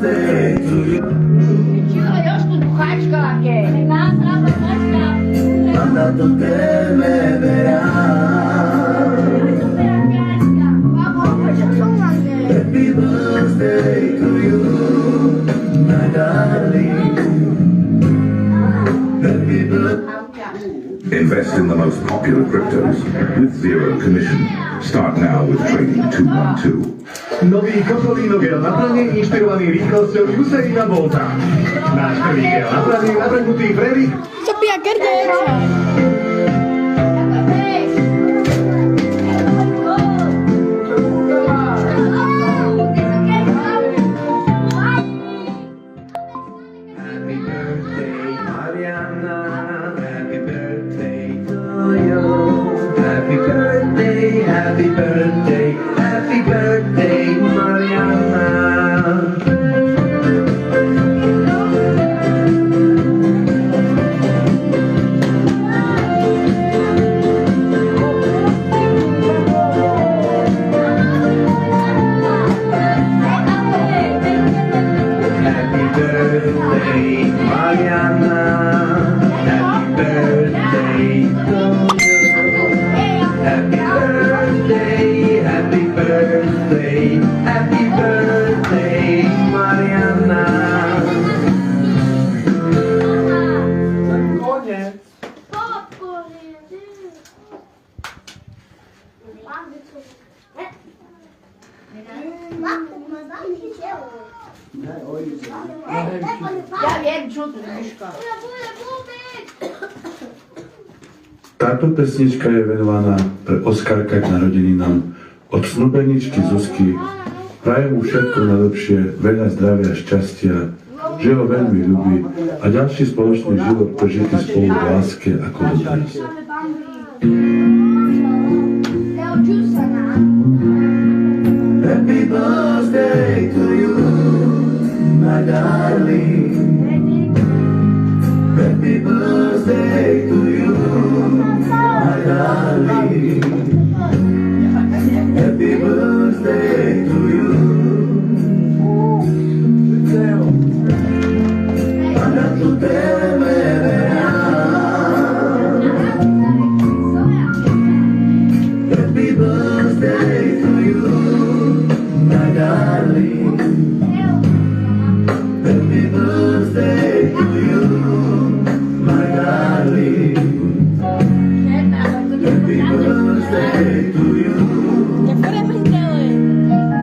birthday to you. Mandato che me verrà. Happy birthday to you, my darling. Happy birthday. Invest in the most popular cryptos with zero commission. Start now with Trading 212. Nový kokolíno gel na pranie inšpirovaný rýchlosťou Usaina Bolta. Náš prvý gel na pranie navrhnutý pre rých... Sofia, gerdeča! Happy birthday, Mariana. Happy birthday to you. Happy birthday, happy birthday, happy birthday, Mariana. Happy birthday, Mariana. Happy birthday to you. Happy birthday, happy birthday, happy birthday, Mariana. Koniec. Ja wiem, čo tu Miška. Táto pesnička je venovaná pre Oskarka k narodeninám od snúbeničky Zuzky. Prajem mu všetko najlepšie, veľa zdravia, šťastia, že ho veľmi ľubí a ďalší spoločný život prežitý spolu v láske ako doteraz. Happy birthday to you, my darling. Happy birthday to you, my darling. Happy birthday to you.